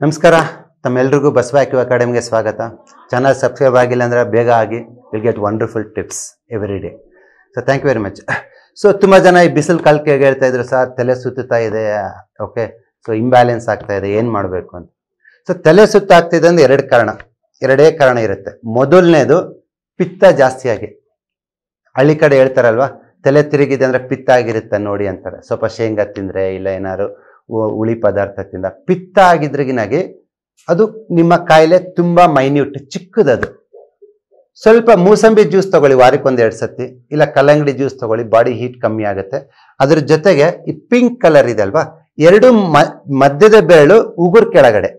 ನಮಸ್ಕಾರ, ತಮ್ಮೆಲ್ಲರಿಗೂ ಬಸವ ಆಕ್ಯೂ ಅಕಾಡೆಮಿಗೆ ಸ್ವಾಗತ. ಚಾನಲ್ ಸಬ್ಸ್ಕ್ರೈಬ್ ಆಗಿಲ್ಲ ಅಂದರೆ ಬೇಗ ಆಗಿ, will get wonderful tips every day. So thank you very much. So ತುಂಬ ಜನ ಈ ಬಿಸಿಲು ಕಾಲಕ್ಕೆ ಹೇಳ್ತಾ ಇದ್ರು, ಸರ್ ತಲೆ ಸುತ್ತುತ್ತಾ ಇದೆ, ಓಕೆ, ಸೊ ಇಂಬ್ಯಾಲೆನ್ಸ್ ಆಗ್ತಾ ಇದೆ, ಏನು ಮಾಡಬೇಕು ಅಂತ. ಸೊ ತಲೆ ಸುತ್ತಾಗ್ತಿದೆ ಅಂದ್ರೆ ಎರಡೇ ಕಾರಣ ಇರುತ್ತೆ. ಮೊದಲನೇದು ಪಿತ್ತ ಜಾಸ್ತಿಯಾಗಿ. ಹಳ್ಳಿ ಕಡೆ ಹೇಳ್ತಾರಲ್ವಾ, ತಲೆ ತಿರುಗಿದೆ ಅಂದರೆ ಪಿತ್ತ ಆಗಿರುತ್ತೆ ನೋಡಿ ಅಂತಾರೆ. ಸ್ವಲ್ಪ ಶೇಂಗಾ ತಿಂದರೆ ಇಲ್ಲ ಏನಾದ್ರು ಹುಳಿ ಪದಾರ್ಥ ತಿಂದ ಪಿತ್ತ ಆಗಿದ್ರಿಗಿನಾಗಿ ಅದು ನಿಮ್ಮ ಕಾಯಿಲೆ ತುಂಬಾ ಮೈನ್ಯೂಟ್, ಚಿಕ್ಕದದು. ಸ್ವಲ್ಪ ಮೂಸಂಬಿ ಜ್ಯೂಸ್ ತಗೊಳ್ಳಿ ವಾರಕ್ಕೊಂದು 2 ಸತಿ, ಇಲ್ಲ ಕಲ್ಲಂಗಡಿ ಜ್ಯೂಸ್ ತಗೊಳ್ಳಿ, ಬಾಡಿ ಹೀಟ್ ಕಮ್ಮಿ ಆಗುತ್ತೆ. ಅದ್ರ ಜೊತೆಗೆ ಈ ಪಿಂಕ್ ಕಲರ್ ಇದೆ ಅಲ್ವಾ, ಎರಡು ಮಧ್ಯದ ಬೆರಳು ಉಗುರು ಕೆಳಗಡೆ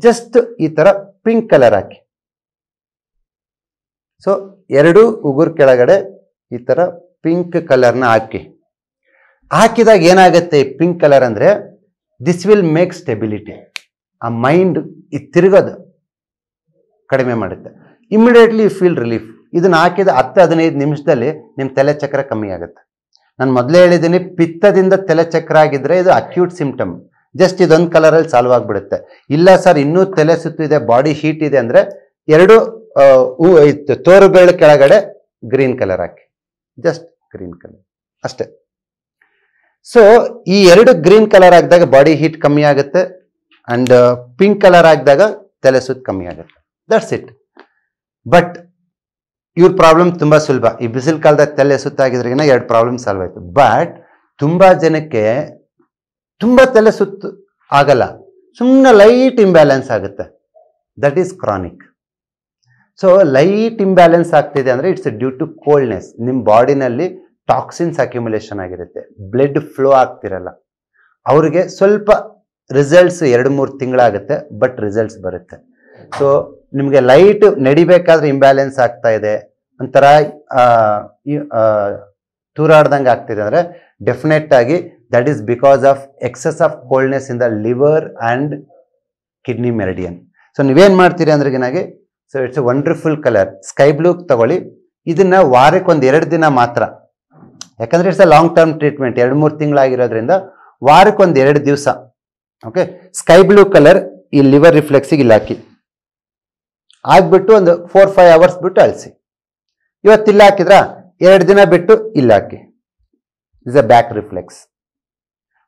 ಜಸ್ಟ್ ಈ ತರ ಪಿಂಕ್ ಕಲರ್ ಹಾಕಿ. ಸೊ ಎರಡು ಉಗುರು ಕೆಳಗಡೆ ಈ ತರ ಪಿಂಕ್ ಕಲರ್ನ ಹಾಕಿದಾಗ ಏನಾಗುತ್ತೆ, ಪಿಂಕ್ ಕಲರ್ ಅಂದ್ರೆ ದಿಸ್ ವಿಲ್ ಮೇಕ್ ಸ್ಟೆಬಿಲಿಟಿ. ಆ ಮೈಂಡ್ ತಿರುಗೋದು ಕಡಿಮೆ ಮಾಡುತ್ತೆ. Immediately you feel relief. ಇದನ್ನ ಹಾಕಿದ 10-15 ನಿಮಿಷದಲ್ಲಿ ನಿಮ್ಮ ತಲೆ ಚಕ್ರ ಕಮ್ಮಿ ಆಗುತ್ತೆ. ನಾನು ಮೊದಲೇ ಹೇಳಿದ್ದೀನಿ, ಪಿತ್ತದಿಂದ ತಲೆ ಚಕ್ರ ಆಗಿದ್ರೆ ಇದು ಅಕ್ಯೂಟ್ ಸಿಂಪ್ಟಮ್. ಜಸ್ಟ್ ಇದೊಂದು ಕಲರಲ್ಲಿ ಸಾಲ್ವ್ ಆಗಿಬಿಡುತ್ತೆ. ಇಲ್ಲ ಸರ್ ಇನ್ನೂ ತಲೆ ಸುತ್ತು ಇದೆ, ಬಾಡಿ ಹೀಟ್ ಇದೆ ಅಂದ್ರೆ ಎರಡು ತೋರು ಬೆರಳು ಕೆಳಗಡೆ ಗ್ರೀನ್ ಕಲರ್ ಹಾಕಿ, ಜಸ್ಟ್ ಗ್ರೀನ್ ಕಲರ್ ಅಷ್ಟೇ. ಸೊ ಈ ಎರಡು ಗ್ರೀನ್ ಕಲರ್ ಹಾಕಿದಾಗ ಬಾಡಿ ಹೀಟ್ ಕಮ್ಮಿ ಆಗುತ್ತೆ, ಅಂಡ್ ಪಿಂಕ್ ಕಲರ್ ಹಾಕಿದಾಗ ತಲೆ ಸುತ್ತು ಕಮ್ಮಿ ಆಗುತ್ತೆ. That's it. ಬಟ್ ಇವ್ರ ಪ್ರಾಬ್ಲಮ್ ತುಂಬಾ ಸುಲಭ. ಈ ಬಿಸಿಲು ಕಾಲದಾಗ ತಲೆ ಸುತ್ತಾಗಿದ್ರಿಗಿನ 2 ಪ್ರಾಬ್ಲಮ್ ಸಾಲ್ವ್ ಆಯ್ತು. ಬಟ್ ತುಂಬಾ ಜನಕ್ಕೆ ತುಂಬಾ ತಲೆ ಸುತ್ತು ಆಗಲ್ಲ, ಸುಮ್ಮನೆ ಲೈಟ್ ಇಂಬ್ಯಾಲೆನ್ಸ್ ಆಗುತ್ತೆ. That is chronic. So light imbalance ಆಗ್ತಿದೆ ಅಂದ್ರೆ ಇಟ್ಸ್ ಡ್ಯೂ ಟು ಕೋಲ್ಡ್ನೆಸ್. ನಿಮ್ಮ ಬಾಡಿನಲ್ಲಿ ಟಾಕ್ಸಿನ್ಸ್ ಅಕ್ಯುಮುಲೇಷನ್ ಆಗಿರುತ್ತೆ, ಬ್ಲಡ್ ಫ್ಲೋ ಆಗ್ತಿರಲ್ಲ. ಅವ್ರಿಗೆ ಸ್ವಲ್ಪ ರಿಸಲ್ಟ್ಸ್ 2-3 ತಿಂಗಳಾಗುತ್ತೆ, ಬಟ್ ರಿಸಲ್ಟ್ಸ್ ಬರುತ್ತೆ. ಸೊ ನಿಮಗೆ ಲೈಟ್ ನಡಿಬೇಕಾದ್ರೆ ಇಂಬ್ಯಾಲೆನ್ಸ್ ಆಗ್ತಾ ಇದೆ, ಒಂಥರ ತೂರಾಡ್ದಂಗೆ ಆಗ್ತಿದೆ ಅಂದ್ರೆ ಡೆಫಿನೆಟ್ ಆಗಿ that is because of excess of coldness in the liver and kidney meridian. So ನೀವೇನ್ ಮಾಡ್ತೀರಿ ಅಂದ್ರೆಗಿನಾಗಿ, so it's a wonderful colour sky blue ತಗೊಳ್ಳಿ. ಇದನ್ನ ವಾರಕ್ಕೊಂದು 2 ದಿನ ಮಾತ್ರ, ಯಾಕಂದ್ರೆ it's a long term treatment. 2-3 ತಿಂಗಳಾಗಿರೋದ್ರಿಂದ ವಾರಕ್ಕೊಂದು 2 ದಿವಸ, ಓಕೆ, ಸ್ಕೈ ಬ್ಲೂ ಕಲರ್ ಈ ಲಿವರ್ ರಿಫ್ಲೆಕ್ಸಿಗೆ ಇಲ್ಲಿ ಹಾಕಿ, ಆಗ್ಬಿಟ್ಟು ಒಂದು 4-5 ಅವರ್ಸ್ ಬಿಟ್ಟು ಅಳಿಸಿ. ಇವತ್ತಿಲ್ಲ ಹಾಕಿದ್ರ 2 ದಿನ ಬಿಟ್ಟು ಇಲ್ಲಿ ಹಾಕಿ, ಇಸ್ ಅ ಬ್ಯಾಕ್ ರಿಫ್ಲೆಕ್ಸ್.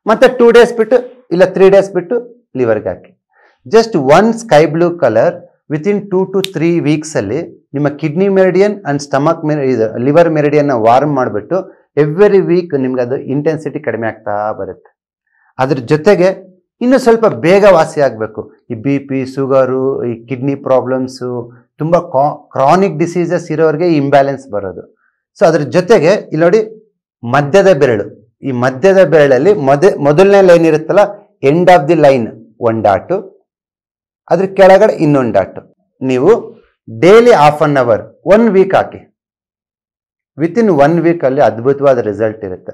ಮತ್ತೆ 2 ಡೇಸ್ ಬಿಟ್ಟು ಇಲ್ಲ 3 ಡೇಸ್ ಬಿಟ್ಟು ಲಿವರ್ಗೆ ಹಾಕಿ. Just 1 sky blue colour within 2 to 3 weeks ಅಲ್ಲಿ ನಿಮ್ಮ kidney meridian and stomach liver meridian warm ಮಾಡಿಬಿಟ್ಟು ಎವ್ರಿ ವೀಕ್ ನಿಮ್ಗೆ ಅದು ಇಂಟೆನ್ಸಿಟಿ ಕಡಿಮೆ ಆಗ್ತಾ ಬರುತ್ತೆ. ಅದ್ರ ಜೊತೆಗೆ ಇನ್ನು ಸ್ವಲ್ಪ ಬೇಗ ವಾಸಿ ಆಗಬೇಕು. ಈ BP, ಶುಗರು, ಈ ಕಿಡ್ನಿ ಪ್ರಾಬ್ಲಮ್ಸು, ತುಂಬ ಕ್ರಾನಿಕ್ ಡಿಸೀಸಸ್ ಇರೋರಿಗೆ ಈ ಇಂಬ್ಯಾಲೆನ್ಸ್ ಬರೋದು. ಸೊ ಅದ್ರ ಜೊತೆಗೆ ಇಲ್ಲಿ ನೋಡಿ, ಮಧ್ಯದ ಬೆರಳು, ಈ ಮಧ್ಯದ ಬೆರಳಲ್ಲಿ ಮೊದಲನೇ ಲೈನ್ ಇರುತ್ತಲ್ಲ, end of the line 1 dot, ಅದ್ರ ಕೆಳಗಡೆ ಇನ್ನೊಂದು ಡಾಟು. ನೀವು ಡೈಲಿ 1/2 ಅವರ್ 1 ವೀಕ್ ಹಾಕಿ. ವಿತಿನ್ 1 ವೀಕ್ ಅಲ್ಲಿ ಅದ್ಭುತವಾದ ರಿಸಲ್ಟ್ ಇರುತ್ತೆ.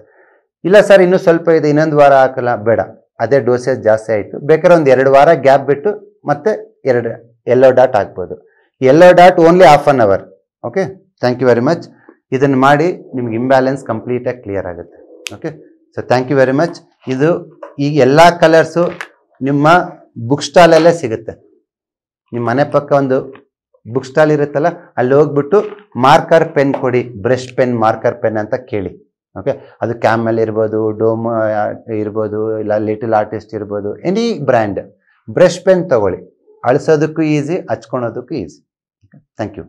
ಇಲ್ಲ ಸರ್ ಇನ್ನೂ ಸ್ವಲ್ಪ ಇದೆ, ಇನ್ನೊಂದು ವಾರ ಹಾಕಲ್ಲ, ಬೇಡ, ಅದೇ ಡೋಸೇಜ್ ಜಾಸ್ತಿ ಆಯಿತು, ಬೇಕಾದ್ರೆ ಒಂದು 2 ವಾರ ಗ್ಯಾಪ್ ಬಿಟ್ಟು ಮತ್ತೆ 2 ಯೆಲ್ಲೋ ಡಾಟ್ ಹಾಕ್ಬೋದು. Yellow dot only 1/2 hour. Okay, thank you very much. ಇದನ್ನು ಮಾಡಿ ನಿಮ್ಗೆ ಇಂಬ್ಯಾಲೆನ್ಸ್ ಕಂಪ್ಲೀಟಾಗಿ ಕ್ಲಿಯರ್ ಆಗುತ್ತೆ. Okay, so thank you very much. ಇದು ಈ ಎಲ್ಲ ಕಲರ್ಸು ನಿಮ್ಮ ಬುಕ್ ಸ್ಟಾಲಲ್ಲೇ ಸಿಗುತ್ತೆ. ನಿಮ್ಮ ಮನೆ ಪಕ್ಕ ಒಂದು ಬುಕ್ ಸ್ಟಾಲ್ ಇರುತ್ತಲ್ಲ, ಅಲ್ಲಿ ಹೋಗ್ಬಿಟ್ಟು ಮಾರ್ಕರ್ ಪೆನ್ ಕೊಡಿ, ಬ್ರಷ್ ಪೆನ್, ಮಾರ್ಕರ್ ಪೆನ್ ಅಂತ ಕೇಳಿ. ಓಕೆ, ಅದು ಕ್ಯಾಮೆಲ್ ಇರ್ಬೋದು, ಡೋಮ್ ಇರ್ಬೋದು, ಇಲ್ಲ ಲಿಟಲ್ ಆರ್ಟಿಸ್ಟ್ ಇರ್ಬೋದು, ಎನಿ ಬ್ರ್ಯಾಂಡ್ ಬ್ರಷ್ ಪೆನ್ ತಗೊಳ್ಳಿ. ಅಳಿಸೋದಕ್ಕೂ ಈಸಿ, ಹಚ್ಕೊಳೋದಕ್ಕೂ ಈಸಿ. Thank you.